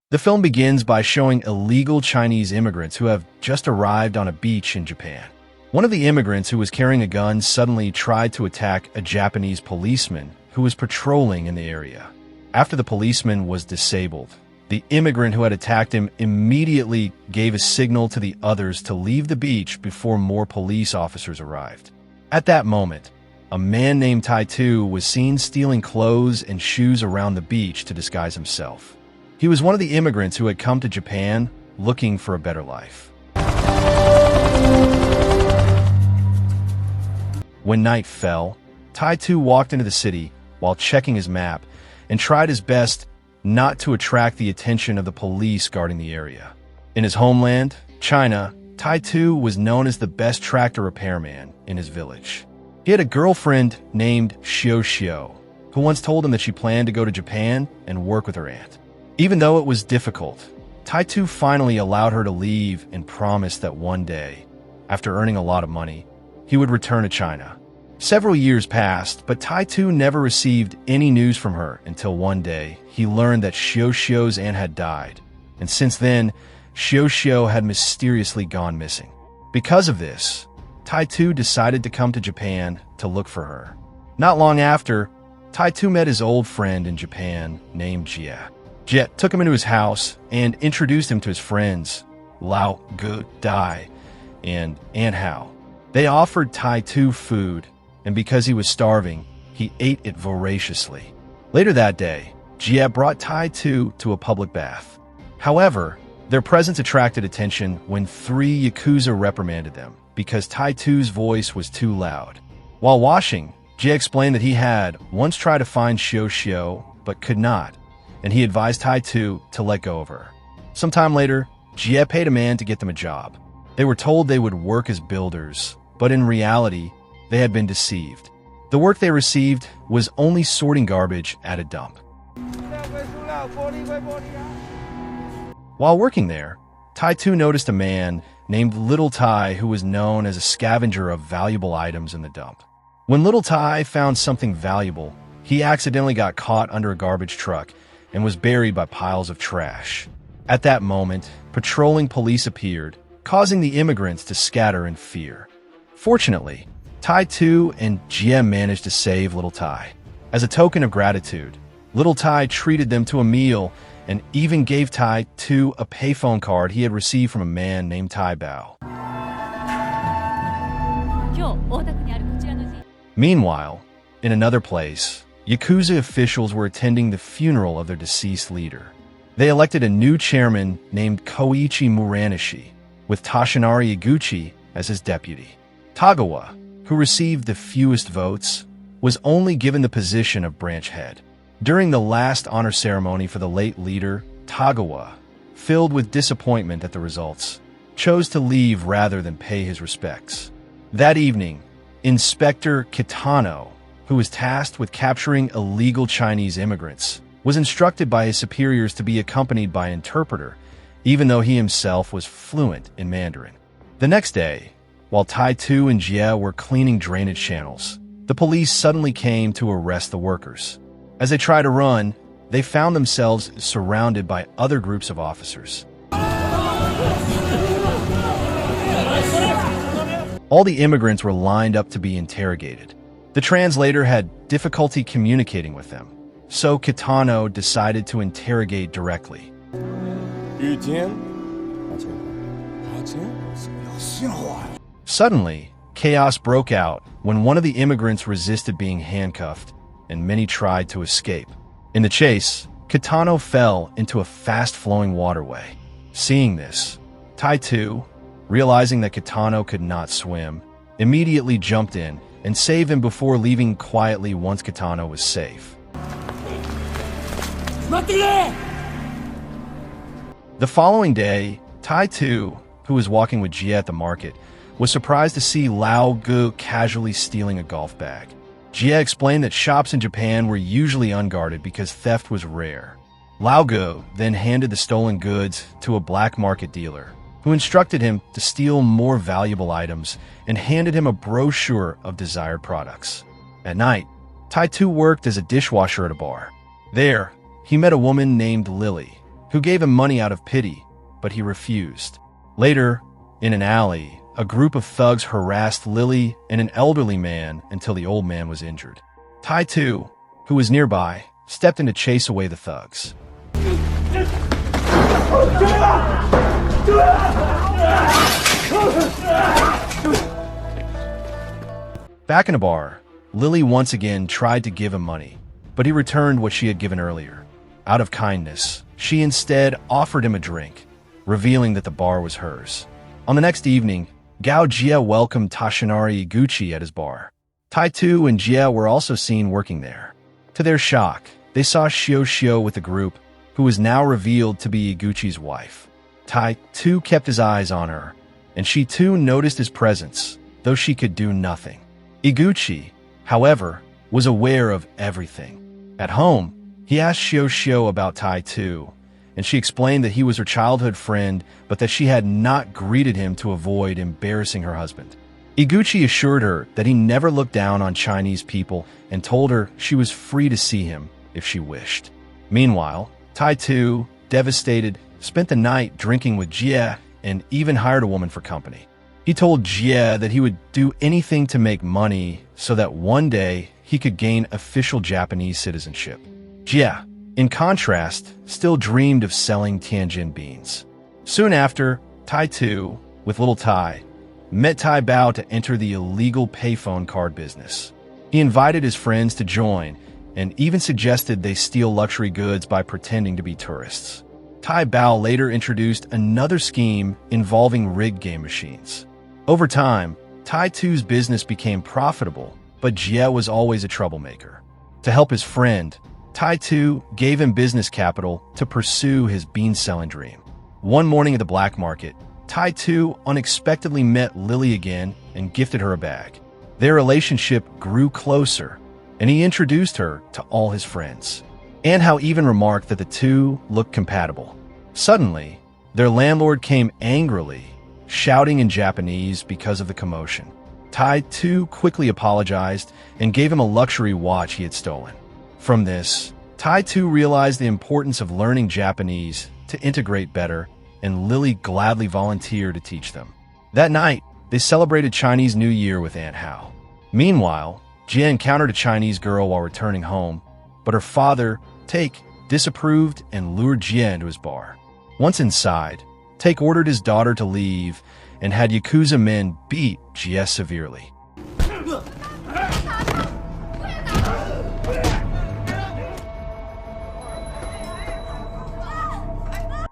The film begins by showing illegal Chinese immigrants who have just arrived on a beach in Japan. One of the immigrants who was carrying a gun suddenly tried to attack a Japanese policeman who was patrolling in the area. After the policeman was disabled, the immigrant who had attacked him immediately gave a signal to the others to leave the beach before more police officers arrived. At that moment, a man named Tai Tu was seen stealing clothes and shoes around the beach to disguise himself. He was one of the immigrants who had come to Japan looking for a better life. When night fell, Tai Tu walked into the city while checking his map and tried his best not to attract the attention of the police guarding the area. In his homeland, China, Tai Tu was known as the best tractor repairman in his village. He had a girlfriend named Xiao, who once told him that she planned to go to Japan and work with her aunt. Even though it was difficult, Tai Tu finally allowed her to leave and promised that one day, after earning a lot of money, he would return to China. Several years passed, but Tai Tu never received any news from her until one day he learned that Xiao's aunt had died, and since then, Xiao had mysteriously gone missing. Because of this, Tai Tu decided to come to Japan to look for her. Not long after, Tai Tu met his old friend in Japan named Jie. Jie took him into his house and introduced him to his friends, Lao Gu Dai and Aunt Hao. They offered Tai Tu food, and because he was starving, he ate it voraciously. Later that day, Jie brought Tai Tu to a public bath. However, their presence attracted attention when 3 Yakuza reprimanded them because Tai Tu's voice was too loud. While washing, Jie explained that he had once tried to find Xiao but could not, and he advised Tai Tu to let go of her. Sometime later, Jie paid a man to get them a job. They were told they would work as builders, but in reality, they had been deceived. The work they received was only sorting garbage at a dump. While working there, Tai Tu noticed a man named Little Tai who was known as a scavenger of valuable items in the dump. When Little Tai found something valuable, he accidentally got caught under a garbage truck and was buried by piles of trash. At that moment, patrolling police appeared, causing the immigrants to scatter in fear. Fortunately, Tai Tu and Jie managed to save Little Tai. As a token of gratitude, Little Tai treated them to a meal and even gave Tai Tu a payphone card he had received from a man named Tai Bao. Meanwhile, in another place, Yakuza officials were attending the funeral of their deceased leader. They elected a new chairman named Koichi Muranishi, with Toshinari Iguchi as his deputy. Tagawa, who received the fewest votes, was only given the position of branch head. During the last honor ceremony for the late leader, Tagawa, filled with disappointment at the results, chose to leave rather than pay his respects. That evening, Inspector Kitano, who was tasked with capturing illegal Chinese immigrants, was instructed by his superiors to be accompanied by an interpreter, even though he himself was fluent in Mandarin. The next day, while Tai Tu and Jie were cleaning drainage channels, the police suddenly came to arrest the workers. As they tried to run, they found themselves surrounded by other groups of officers. All the immigrants were lined up to be interrogated. The translator had difficulty communicating with them, so Kitano decided to interrogate directly. Suddenly, chaos broke out when one of the immigrants resisted being handcuffed, and many tried to escape. In the chase, Kitano fell into a fast-flowing waterway. Seeing this, Tai Tu, realizing that Kitano could not swim, immediately jumped in and saved him before leaving quietly once Kitano was safe. The following day, Tai Tu, who was walking with Jie at the market, was surprised to see Lao Gu casually stealing a golf bag. Jie explained that shops in Japan were usually unguarded because theft was rare. Lao Gu then handed the stolen goods to a black market dealer, who instructed him to steal more valuable items and handed him a brochure of desired products. At night, Tai Tu worked as a dishwasher at a bar. There, he met a woman named Lily, who gave him money out of pity, but he refused. Later, in an alley, a group of thugs harassed Lily and an elderly man until the old man was injured. Tai Tu, who was nearby, stepped in to chase away the thugs. Back in a bar, Lily once again tried to give him money, but he returned what she had given earlier. Out of kindness, she instead offered him a drink, revealing that the bar was hers. On the next evening, Gao Jie welcomed Tashinari Iguchi at his bar. Tai Tu and Jie were also seen working there. To their shock, they saw Shio with the group, who was now revealed to be Iguchi's wife. Tai Tu kept his eyes on her, and she too noticed his presence, though she could do nothing. Iguchi, however, was aware of everything. At home, he asked Shio about Tai Tu, and she explained that he was her childhood friend, but that she had not greeted him to avoid embarrassing her husband. Iguchi assured her that he never looked down on Chinese people and told her she was free to see him if she wished. Meanwhile, Tai Tu, devastated, spent the night drinking with Jie and even hired a woman for company. He told Jie that he would do anything to make money so that one day he could gain official Japanese citizenship. Jie, in contrast, still dreamed of selling Tianjin beans. Soon after, Tai Tu, with little Tai, met Tai Bao to enter the illegal payphone card business. He invited his friends to join and even suggested they steal luxury goods by pretending to be tourists. Tai Bao later introduced another scheme involving rigged game machines. Over time, Tai Tu's business became profitable, but Jie was always a troublemaker. To help his friend, Tai Tu gave him business capital to pursue his bean-selling dream. One morning at the black market, Tai Tu unexpectedly met Lily again and gifted her a bag. Their relationship grew closer, and he introduced her to all his friends. And how even remarked that the two looked compatible. Suddenly, their landlord came angrily, shouting in Japanese because of the commotion. Tai Tu quickly apologized and gave him a luxury watch he had stolen. From this, Tai Tu realized the importance of learning Japanese to integrate better, and Lily gladly volunteered to teach them. That night, they celebrated Chinese New Year with Aunt Hao. Meanwhile, Jie encountered a Chinese girl while returning home, but her father, Take, disapproved and lured Jie into his bar. Once inside, Take ordered his daughter to leave and had Yakuza men beat Jie severely.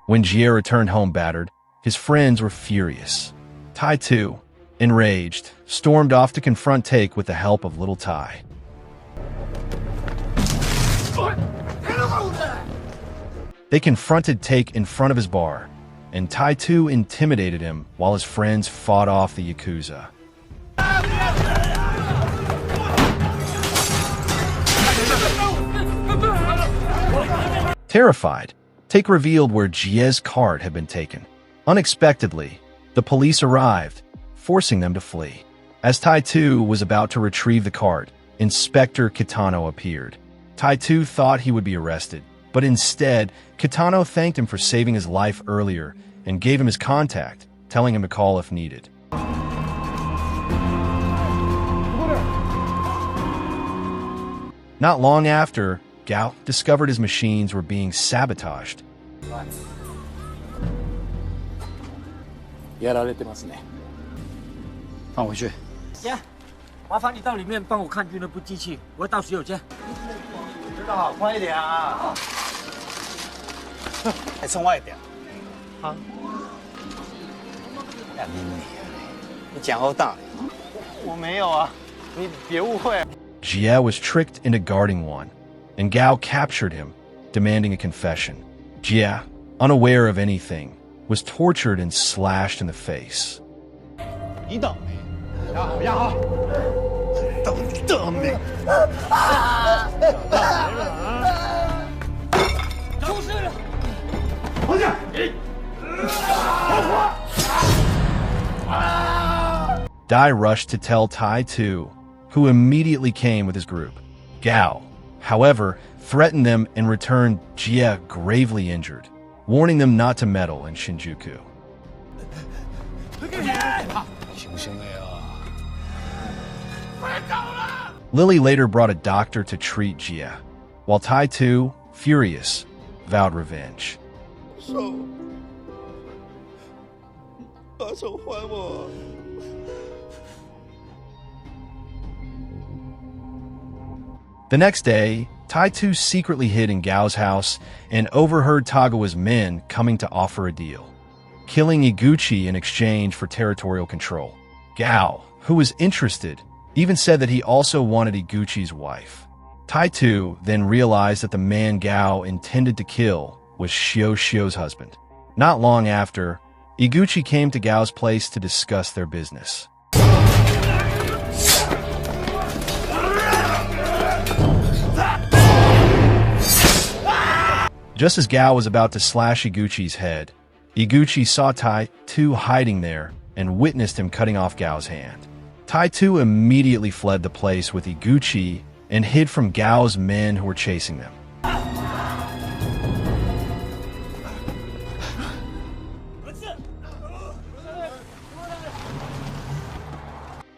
When Jie returned home battered, his friends were furious. Tai Tu, enraged, stormed off to confront Take with the help of little Tai. They confronted Take in front of his bar, and Tai Tu intimidated him while his friends fought off the Yakuza. Terrified, Take revealed where Jie's card had been taken. Unexpectedly, the police arrived, forcing them to flee. As Tai Tu was about to retrieve the card, Inspector Kitano appeared. Tai Tu thought he would be arrested, but instead, Kitano thanked him for saving his life earlier and gave him his contact, telling him to call if needed. Not long after, Gao discovered his machines were being sabotaged. やられてますね。放回去。行，麻烦你到里面帮我看军的部机器，我要到洗手间。知道，快一点啊！还冲外点。好。呀，你讲好大。我没有啊，你别误会。Jie was tricked into guarding one, and Gao captured him, demanding a confession. Jie, unaware of anything, was tortured and slashed in the face. 你倒霉！压好！倒霉！出事了！回去！ Dai rushed to tell Tai Tu, who immediately came with his group. Gao, however, threatened them and returned Jie gravely injured. warning them not to meddle in Shinjuku. Lily later brought a doctor to treat Jia, while Tai Tu, furious, vowed revenge. The next day, Tai Tu secretly hid in Gao's house and overheard Tagawa's men coming to offer a deal, killing Iguchi in exchange for territorial control. Gao, who was interested, even said that he also wanted Iguchi's wife. Tai Tu then realized that the man Gao intended to kill was Shio's husband. Not long after, Iguchi came to Gao's place to discuss their business. Just as Gao was about to slash Iguchi's head, Iguchi saw Tai Tu hiding there and witnessed him cutting off Gao's hand. Tai Tu immediately fled the place with Iguchi and hid from Gao's men who were chasing them.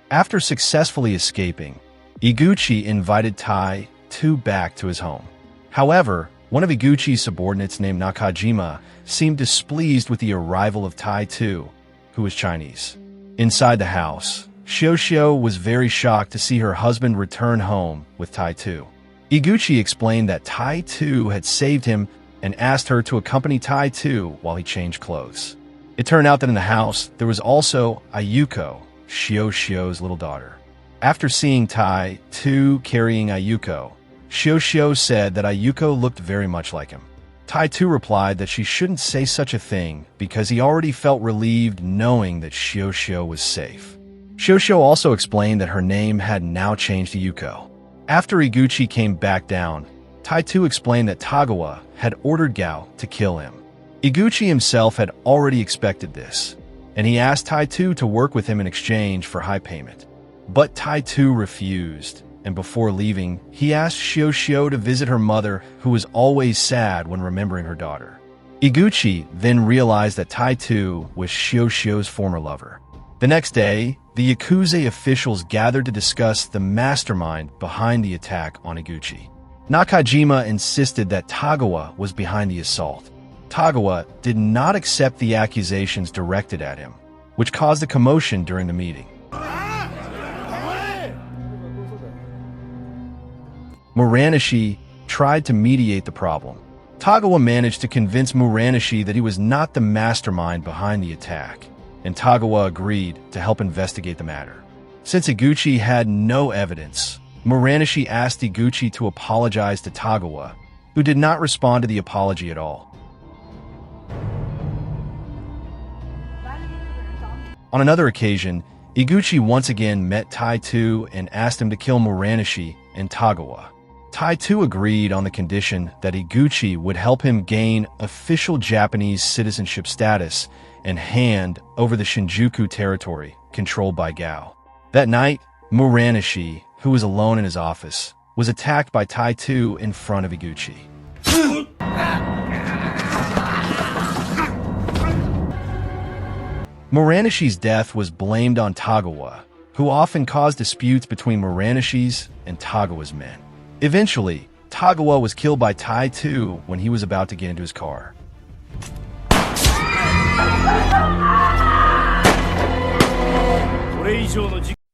After successfully escaping, Iguchi invited Tai Tu back to his home. However, one of Iguchi's subordinates named Nakajima seemed displeased with the arrival of Tai Tu, who was Chinese. Inside the house, Shio was very shocked to see her husband return home with Tai Tu. Iguchi explained that Tai Tu had saved him and asked her to accompany Tai Tu while he changed clothes. It turned out that in the house, there was also Ayuko, Shio's little daughter. After seeing Tai Tu carrying Ayuko, Shio said that Ayuko looked very much like him. Tai Tu replied that she shouldn't say such a thing because he already felt relieved knowing that Shio was safe. Shio also explained that her name had now changed to Yuko. After Iguchi came back down, Tai Tu explained that Tagawa had ordered Gao to kill him. Iguchi himself had already expected this, and he asked Tai Tu to work with him in exchange for high payment. But Tai Tu refused, and before leaving, he asked Shio to visit her mother, who was always sad when remembering her daughter. Iguchi then realized that Tai Tu was Shio's former lover. The next day, the Yakuza officials gathered to discuss the mastermind behind the attack on Iguchi. Nakajima insisted that Tagawa was behind the assault. Tagawa did not accept the accusations directed at him, which caused a commotion during the meeting. Muranishi tried to mediate the problem. Tagawa managed to convince Muranishi that he was not the mastermind behind the attack, and Tagawa agreed to help investigate the matter. Since Iguchi had no evidence, Muranishi asked Iguchi to apologize to Tagawa, who did not respond to the apology at all. On another occasion, Iguchi once again met Tai Tu and asked him to kill Muranishi and Tagawa. Tai Tu agreed on the condition that Iguchi would help him gain official Japanese citizenship status and hand over the Shinjuku territory controlled by Gao. That night, Muranishi, who was alone in his office, was attacked by Tai Tu in front of Iguchi. Muranishi's death was blamed on Tagawa, who often caused disputes between Muranishi's and Tagawa's men. Eventually, Tagawa was killed by Tai Tu when he was about to get into his car.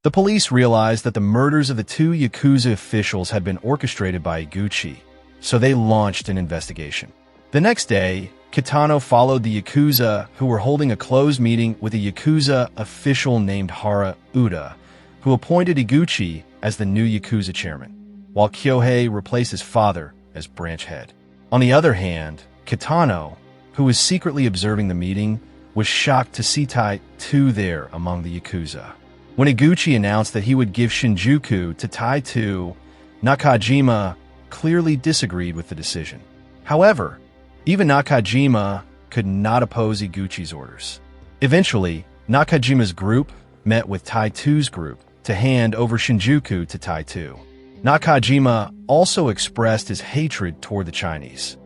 The police realized that the murders of the two Yakuza officials had been orchestrated by Iguchi, so they launched an investigation. The next day, Kitano followed the Yakuza, who were holding a closed meeting with a Yakuza official named Hara Uda, who appointed Iguchi as the new Yakuza chairman, while Kyohei replaced his father as branch head. On the other hand, Kitano, who was secretly observing the meeting, was shocked to see Tai Tu there among the Yakuza. When Iguchi announced that he would give Shinjuku to Tai Tu, Nakajima clearly disagreed with the decision. However, even Nakajima could not oppose Iguchi's orders. Eventually, Nakajima's group met with Tai Tu's group to hand over Shinjuku to Tai Tu. Nakajima also expressed his hatred toward the Chinese.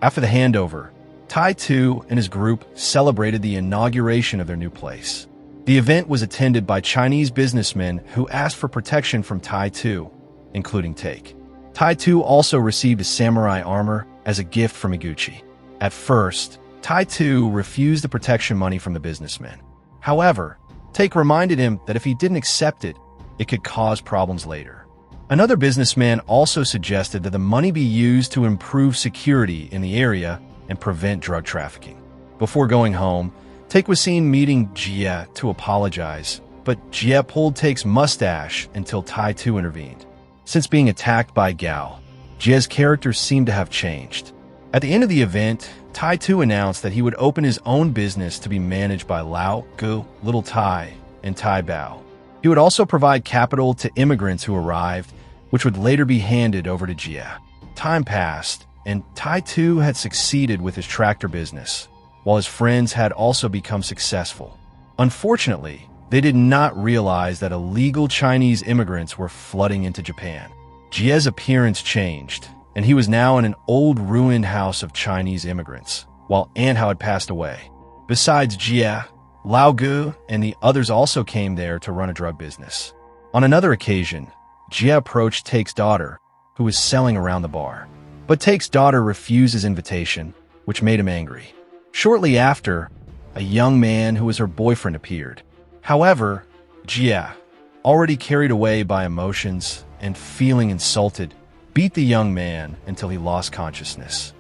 After the handover, Tai Tu and his group celebrated the inauguration of their new place. The event was attended by Chinese businessmen who asked for protection from Tai Tu, including Take. Tai Tu also received a samurai armor as a gift from Iguchi. At first, Tai Tu refused the protection money from the businessmen. However, Take reminded him that if he didn't accept it, it could cause problems later. Another businessman also suggested that the money be used to improve security in the area and prevent drug trafficking. Before going home, Take was seen meeting Jie to apologize, but Jie pulled Take's mustache until Tai Tu intervened. Since being attacked by Gao, Jie's character seemed to have changed. At the end of the event, Tai Tu announced that he would open his own business to be managed by Lao Gu, Little Tai, and Tai Bao. He would also provide capital to immigrants who arrived, which would later be handed over to Jie. Time passed, and Tai Tu had succeeded with his tractor business, while his friends had also become successful. Unfortunately, they did not realize that illegal Chinese immigrants were flooding into Japan. Jie's appearance changed, and he was now in an old ruined house of Chinese immigrants, while Anhao had passed away. Besides Jie, Lao Gu and the others also came there to run a drug business. On another occasion, Jie approached Take's daughter, who was selling around the bar. But Take's daughter refused his invitation, which made him angry. Shortly after, a young man who was her boyfriend appeared. However, Jie, already carried away by emotions and feeling insulted, beat the young man until he lost consciousness.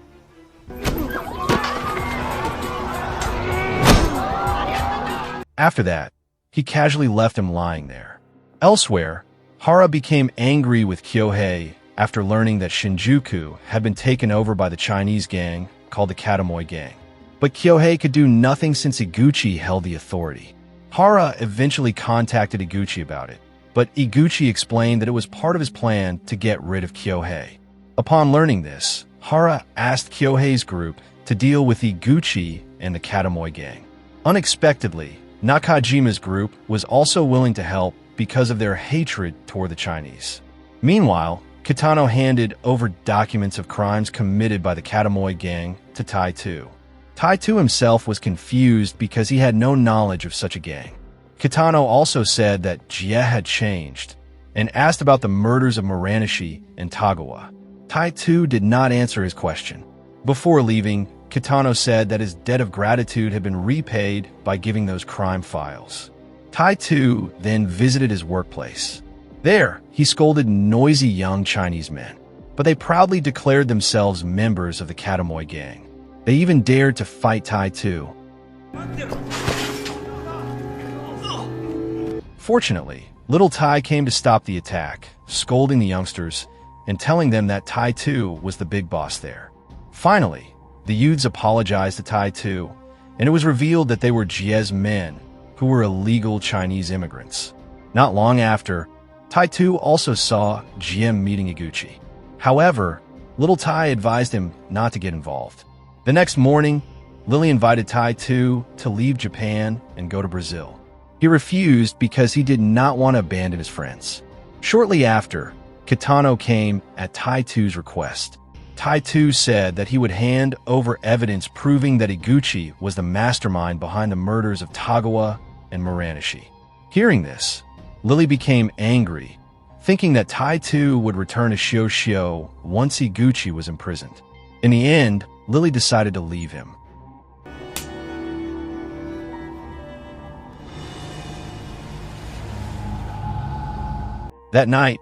After that, he casually left him lying there. Elsewhere, Hara became angry with Kyohei after learning that Shinjuku had been taken over by the Chinese gang called the Katamoy Gang. But Kyohei could do nothing since Iguchi held the authority. Hara eventually contacted Iguchi about it, but Iguchi explained that it was part of his plan to get rid of Kyohei. Upon learning this, Hara asked Kyohei's group to deal with Iguchi and the Katamoy Gang. Unexpectedly, Nakajima's group was also willing to help because of their hatred toward the Chinese. Meanwhile, Kitano handed over documents of crimes committed by the Katamoy Gang to Tai Tu. Tai Tu himself was confused because he had no knowledge of such a gang. Kitano also said that Jie had changed and asked about the murders of Muranishi and Tagawa. Tai Tu did not answer his question. Before leaving, Kitano said that his debt of gratitude had been repaid by giving those crime files. Tai Tu then visited his workplace. There, he scolded noisy young Chinese men, but they proudly declared themselves members of the Katamoy Gang. They even dared to fight Tai Tu. Fortunately, Little Tai came to stop the attack, scolding the youngsters and telling them that Tai Tu was the big boss there. Finally, the youths apologized to Tai Tu, and it was revealed that they were Jie's men, who were illegal Chinese immigrants. Not long after, Tai Tu also saw Jie meeting Iguchi. However, Little Tai advised him not to get involved. The next morning, Lily invited Tai Tu to leave Japan and go to Brazil. He refused because he did not want to abandon his friends. Shortly after, Kitano came at Tai Tu's request. Tai Tu said that he would hand over evidence proving that Iguchi was the mastermind behind the murders of Tagawa and Muranishi. Hearing this, Lily became angry, thinking that Tai Tu would return to Shio once Iguchi was imprisoned. In the end, Lily decided to leave him. That night,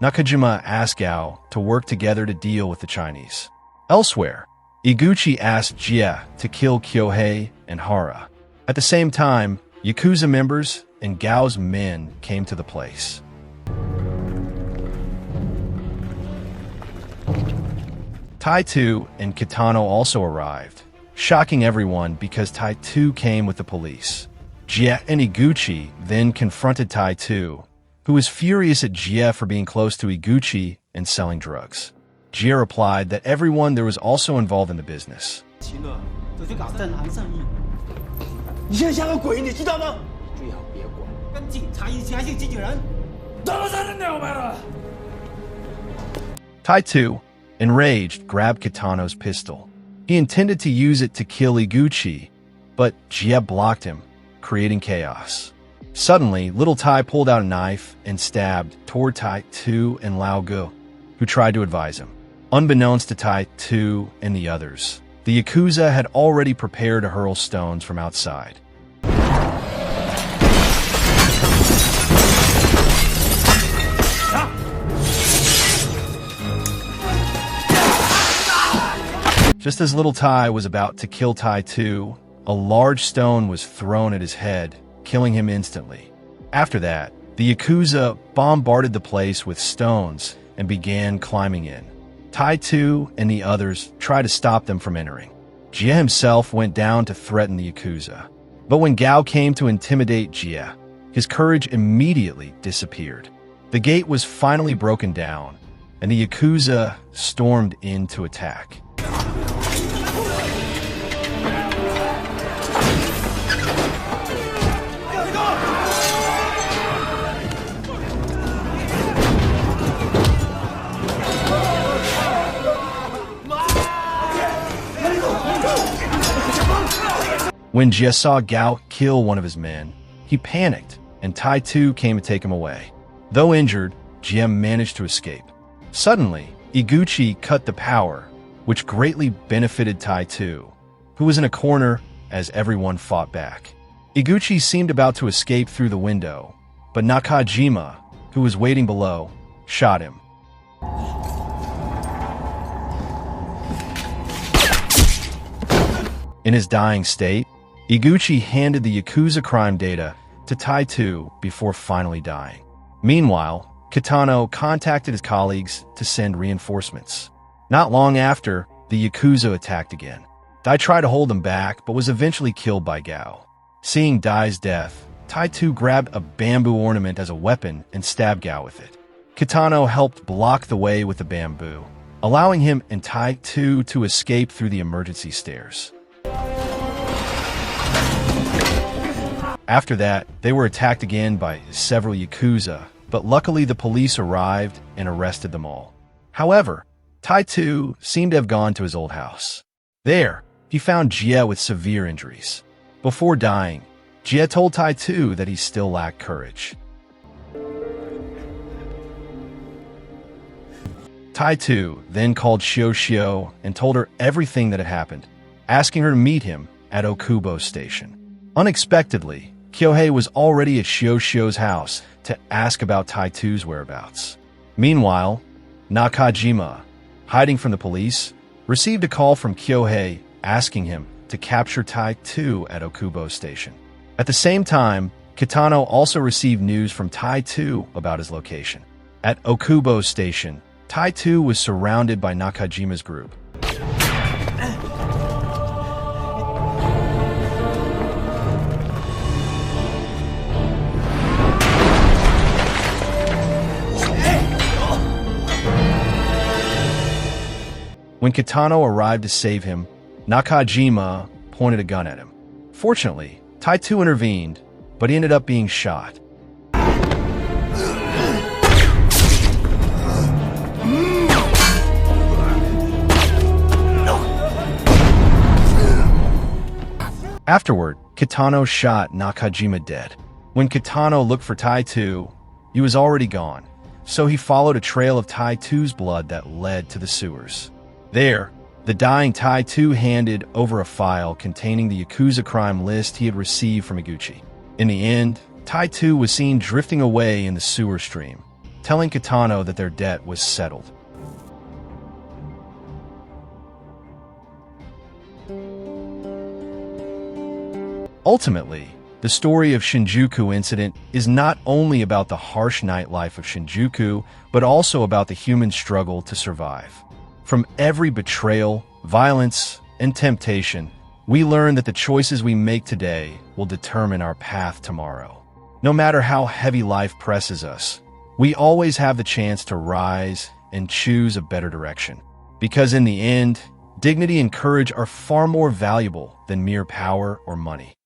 Nakajima asked Gao to work together to deal with the Chinese. Elsewhere, Iguchi asked Jie to kill Kyohei and Hara. At the same time, Yakuza members and Gao's men came to the place. Tai Tu and Kitano also arrived, shocking everyone because Tai Tu came with the police. Jie and Iguchi then confronted Tai Tu, who was furious at Jie for being close to Iguchi and selling drugs. Jie replied that everyone there was also involved in the business. Tai Tu, enraged, grabbed Kitano's pistol. He intended to use it to kill Iguchi, but Jie blocked him, creating chaos. Suddenly, little Tai pulled out a knife and stabbed toward Tai Tu and Lao Gu, who tried to advise him. Unbeknownst to Tai Tu and the others, the Yakuza had already prepared to hurl stones from outside. Just as little Tai was about to kill Tai Tu, a large stone was thrown at his head, killing him instantly. After that, the Yakuza bombarded the place with stones and began climbing in. Tai Tu and the others tried to stop them from entering. Jie himself went down to threaten the Yakuza. But when Gao came to intimidate Jie, his courage immediately disappeared. The gate was finally broken down, and the Yakuza stormed in to attack. When Jie saw Gao kill one of his men, he panicked, and Tai Tu came to take him away. Though injured, Jie managed to escape. Suddenly, Iguchi cut the power, which greatly benefited Tai Tu, who was in a corner as everyone fought back. Iguchi seemed about to escape through the window, but Nakajima, who was waiting below, shot him. In his dying state, Iguchi handed the Yakuza crime data to Tai Tu before finally dying. Meanwhile, Kitano contacted his colleagues to send reinforcements. Not long after, the Yakuza attacked again. Dai tried to hold them back, but was eventually killed by Gao. Seeing Dai's death, Tai Tu grabbed a bamboo ornament as a weapon and stabbed Gao with it. Kitano helped block the way with the bamboo, allowing him and Tai Tu to escape through the emergency stairs. After that, they were attacked again by several Yakuza, but luckily the police arrived and arrested them all. However, Tai Tu seemed to have gone to his old house. There, he found Jie with severe injuries. Before dying, Jie told Tai Tu that he still lacked courage. Tai Tu then called Shio and told her everything that had happened, asking her to meet him at Okubo Station. Unexpectedly, Kyohei was already at Shio's house to ask about Tai Tu's whereabouts. Meanwhile, Nakajima, hiding from the police, received a call from Kyohei asking him to capture Tai Tu at Okubo Station. At the same time, Kitano also received news from Tai Tu about his location. At Okubo Station, Tai Tu was surrounded by Nakajima's group. When Kitano arrived to save him, Nakajima pointed a gun at him. Fortunately, Tai Tu intervened, but he ended up being shot. Afterward, Kitano shot Nakajima dead. When Kitano looked for Tai Tu, he was already gone, so he followed a trail of Tai Tu's blood that led to the sewers. There, the dying Tai Tu handed over a file containing the Yakuza crime list he had received from Iguchi. In the end, Tai Tu was seen drifting away in the sewer stream, telling Kitano that their debt was settled. Ultimately, the story of Shinjuku incident is not only about the harsh nightlife of Shinjuku, but also about the human struggle to survive. From every betrayal, violence, and temptation, we learn that the choices we make today will determine our path tomorrow. No matter how heavy life presses us, we always have the chance to rise and choose a better direction. Because in the end, dignity and courage are far more valuable than mere power or money.